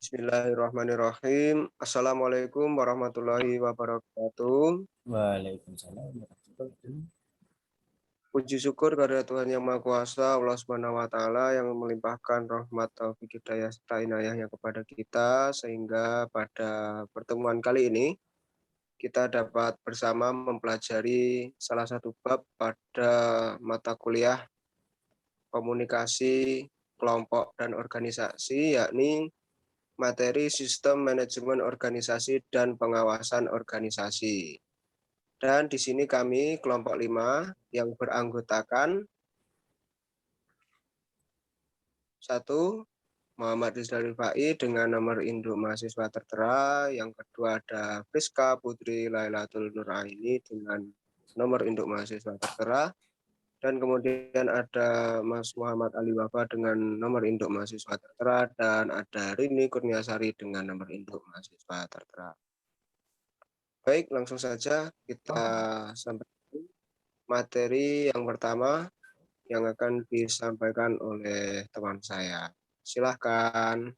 Bismillahirrahmanirrahim. Assalamualaikum warahmatullahi wabarakatuh. Waalaikumsalam warahmatullahi wabarakatuh. Puji syukur kepada Tuhan Yang Maha Kuasa, Allah Subhanahu wa taala yang melimpahkan rahmat taufik hidayah serta inayahnya kepada kita sehingga pada pertemuan kali ini kita dapat bersama mempelajari salah satu bab pada mata kuliah komunikasi kelompok dan organisasi, yakni materi sistem manajemen organisasi dan pengawasan organisasi. Dan di sini kami kelompok 5 yang beranggotakan 1. Muhammad Rizal Rifai dengan nomor induk mahasiswa tertera. Yang kedua ada Friska Putri Lailatul Nuraini dengan nomor induk mahasiswa tertera. Dan kemudian ada Mas Muhammad Ali Wafa dengan nomor induk mahasiswa tertera. Dan ada Rini Kurniasari dengan nomor induk mahasiswa tertera. Baik, langsung saja kita sampai materi yang pertama yang akan disampaikan oleh teman saya. Silahkan.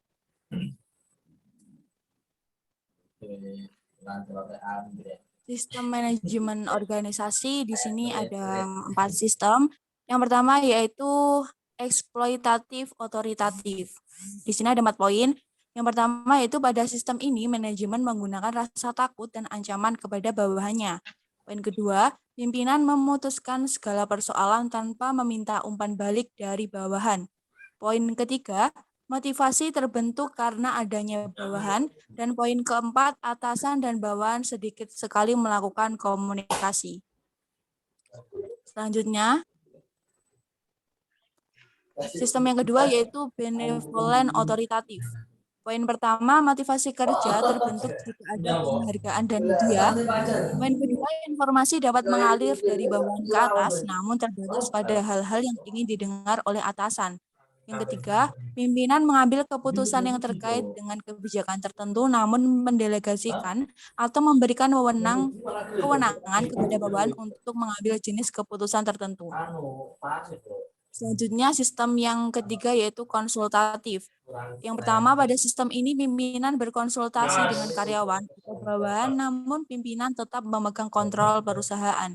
Sistem manajemen organisasi di sini ada 4 sistem. Yang pertama yaitu eksploitatif otoritatif. Di sini ada 4 poin. Yang pertama yaitu pada sistem ini manajemen menggunakan rasa takut dan ancaman kepada bawahannya. Poin kedua, pimpinan memutuskan segala persoalan tanpa meminta umpan balik dari bawahan. Poin ketiga, motivasi terbentuk karena adanya bawahan. Dan poin keempat, atasan dan bawahan sedikit sekali melakukan komunikasi. Selanjutnya, sistem yang kedua yaitu benevolent otoritatif. Poin pertama, motivasi kerja terbentuk jika ada penghargaan dan hadiah. Poin kedua, informasi dapat mengalir dari bawahan ke atas, namun terbatas pada hal-hal yang ingin didengar oleh atasan. Yang ketiga, pimpinan mengambil keputusan yang terkait dengan kebijakan tertentu, namun mendelegasikan atau memberikan kewenangan kepada bawahan untuk mengambil jenis keputusan tertentu. Selanjutnya, sistem yang ketiga yaitu konsultatif. Yang pertama, pada sistem ini pimpinan berkonsultasi dengan karyawan atau bawahan, namun pimpinan tetap memegang kontrol perusahaan.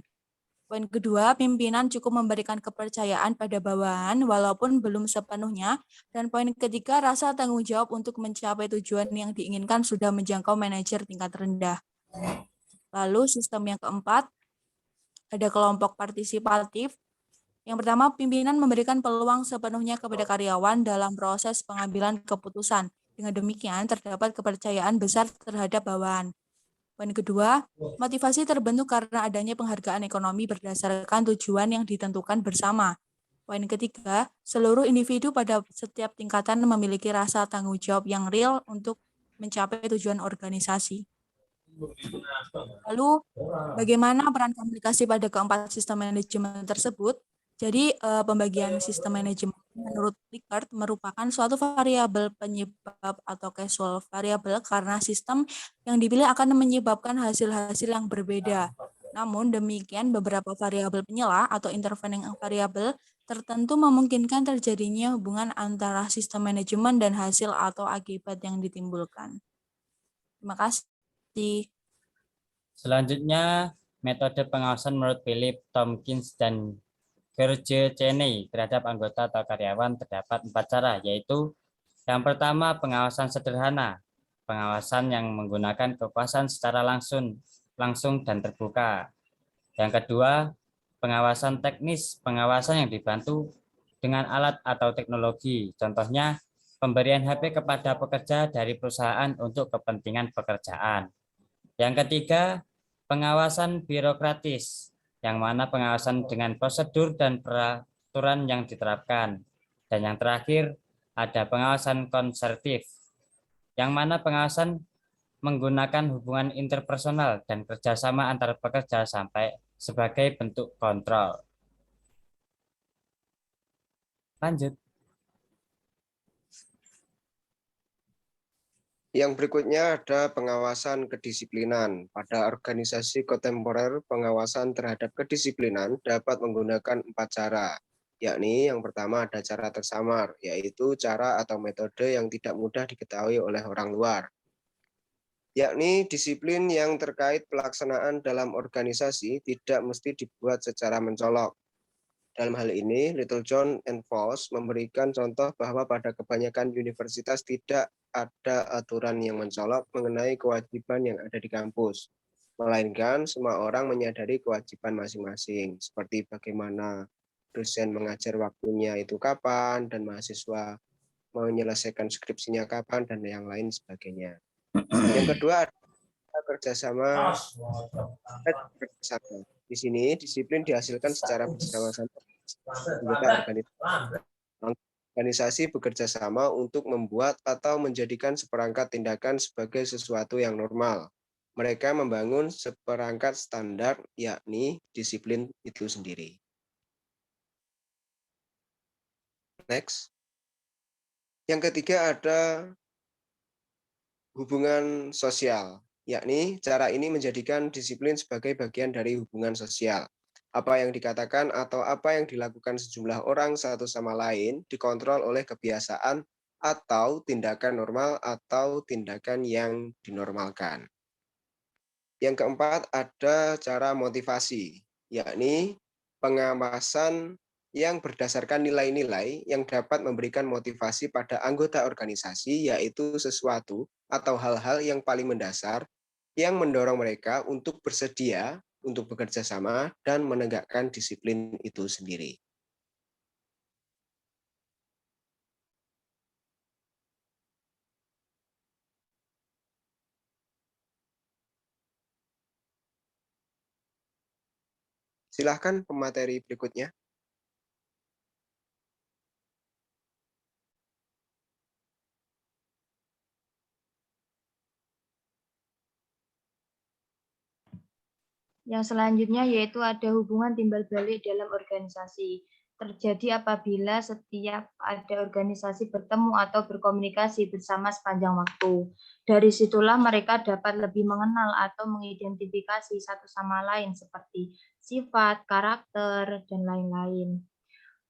Poin kedua, pimpinan cukup memberikan kepercayaan pada bawahan walaupun belum sepenuhnya. Dan poin ketiga, rasa tanggung jawab untuk mencapai tujuan yang diinginkan sudah menjangkau manajer tingkat rendah. Lalu sistem yang keempat, ada kelompok partisipatif. Yang pertama, pimpinan memberikan peluang sepenuhnya kepada karyawan dalam proses pengambilan keputusan. Dengan demikian, terdapat kepercayaan besar terhadap bawahan. Poin kedua, motivasi terbentuk karena adanya penghargaan ekonomi berdasarkan tujuan yang ditentukan bersama. Poin ketiga, seluruh individu pada setiap tingkatan memiliki rasa tanggung jawab yang real untuk mencapai tujuan organisasi. Lalu, bagaimana peran komunikasi pada keempat sistem manajemen tersebut? Jadi, pembagian sistem manajemen menurut Likert merupakan suatu variabel penyebab atau causal variabel karena sistem yang dipilih akan menyebabkan hasil-hasil yang berbeda. Namun demikian, beberapa variabel penyela atau intervening variabel tertentu memungkinkan terjadinya hubungan antara sistem manajemen dan hasil atau akibat yang ditimbulkan. Terima kasih. Selanjutnya, metode pengawasan menurut Philip Tompkins dan George Cheney terhadap anggota atau karyawan terdapat 4 cara, yaitu yang pertama, pengawasan sederhana, pengawasan yang menggunakan kekuasaan secara langsung dan terbuka. Yang kedua, pengawasan teknis, pengawasan yang dibantu dengan alat atau teknologi, contohnya pemberian HP kepada pekerja dari perusahaan untuk kepentingan pekerjaan. Yang ketiga, pengawasan birokratis, yang mana pengawasan dengan prosedur dan peraturan yang diterapkan. Dan yang terakhir, ada pengawasan konservatif, yang mana pengawasan menggunakan hubungan interpersonal dan kerjasama antar pekerja sampai sebagai bentuk kontrol. Lanjut. Yang berikutnya ada pengawasan kedisiplinan. Pada organisasi kontemporer, pengawasan terhadap kedisiplinan dapat menggunakan 4 cara. yakni yang pertama ada cara tersamar, yaitu cara atau metode yang tidak mudah diketahui oleh orang luar, yakni disiplin yang terkait pelaksanaan dalam organisasi tidak mesti dibuat secara mencolok. Dalam hal ini, Littlejohn and Foss memberikan contoh bahwa pada kebanyakan universitas tidak ada aturan yang mencolok mengenai kewajiban yang ada di kampus, melainkan semua orang menyadari kewajiban masing-masing, seperti bagaimana dosen mengajar waktunya itu kapan, dan mahasiswa menyelesaikan skripsinya kapan, dan yang lain sebagainya. Yang kedua ada kerjasama. Di sini disiplin dihasilkan secara bersama-sama. Organisasi bekerja sama untuk membuat atau menjadikan seperangkat tindakan sebagai sesuatu yang normal. Mereka membangun seperangkat standar, yakni disiplin itu sendiri. Next. Yang ketiga ada hubungan sosial, yakni cara ini menjadikan disiplin sebagai bagian dari hubungan sosial. Apa yang dikatakan atau apa yang dilakukan sejumlah orang satu sama lain dikontrol oleh kebiasaan atau tindakan normal atau tindakan yang dinormalkan. Yang keempat ada cara motivasi, yakni pengawasan yang berdasarkan nilai-nilai yang dapat memberikan motivasi pada anggota organisasi, yaitu sesuatu atau hal-hal yang paling mendasar yang mendorong mereka untuk bersedia untuk bekerja sama dan menegakkan disiplin itu sendiri. Silahkan pemateri berikutnya. Yang selanjutnya yaitu ada hubungan timbal balik dalam organisasi. Terjadi apabila setiap ada organisasi bertemu atau berkomunikasi bersama sepanjang waktu. Dari situlah mereka dapat lebih mengenal atau mengidentifikasi satu sama lain seperti sifat, karakter, dan lain-lain.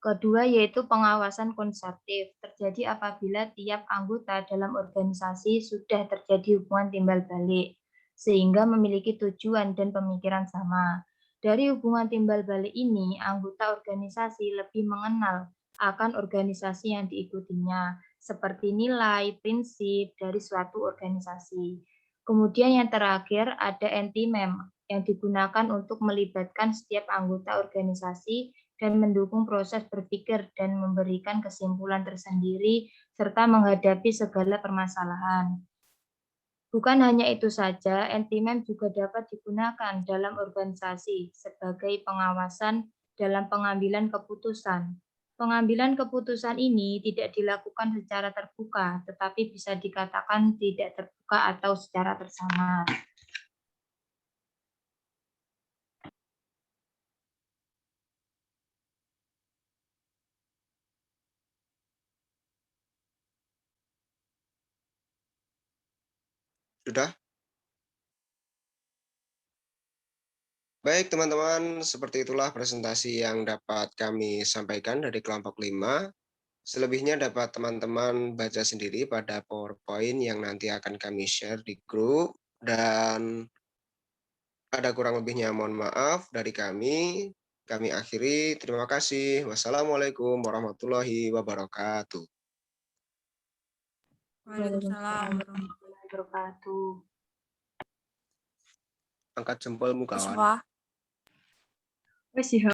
Kedua yaitu pengawasan konseptif. Terjadi apabila tiap anggota dalam organisasi sudah terjadi hubungan timbal balik, sehingga memiliki tujuan dan pemikiran sama. Dari hubungan timbal balik ini, anggota organisasi lebih mengenal akan organisasi yang diikutinya, seperti nilai, prinsip dari suatu organisasi. Kemudian yang terakhir ada anti-mem yang digunakan untuk melibatkan setiap anggota organisasi dan mendukung proses berpikir dan memberikan kesimpulan tersendiri serta menghadapi segala permasalahan. Bukan hanya itu saja, anti-mem juga dapat digunakan dalam organisasi sebagai pengawasan dalam pengambilan keputusan. Pengambilan keputusan ini tidak dilakukan secara terbuka, tetapi bisa dikatakan tidak terbuka atau secara tersamar. Sudah? Baik teman-teman, seperti itulah presentasi yang dapat kami sampaikan dari kelompok 5. Selebihnya dapat teman-teman baca sendiri pada PowerPoint yang nanti akan kami share di grup. Dan ada kurang lebihnya mohon maaf dari kami. Kami akhiri. Terima kasih. Wassalamualaikum warahmatullahi wabarakatuh. Waalaikumsalam. Warahmatullahi wabarakatuh. Angkat jempolmu kawan. Siswa. Wes ya.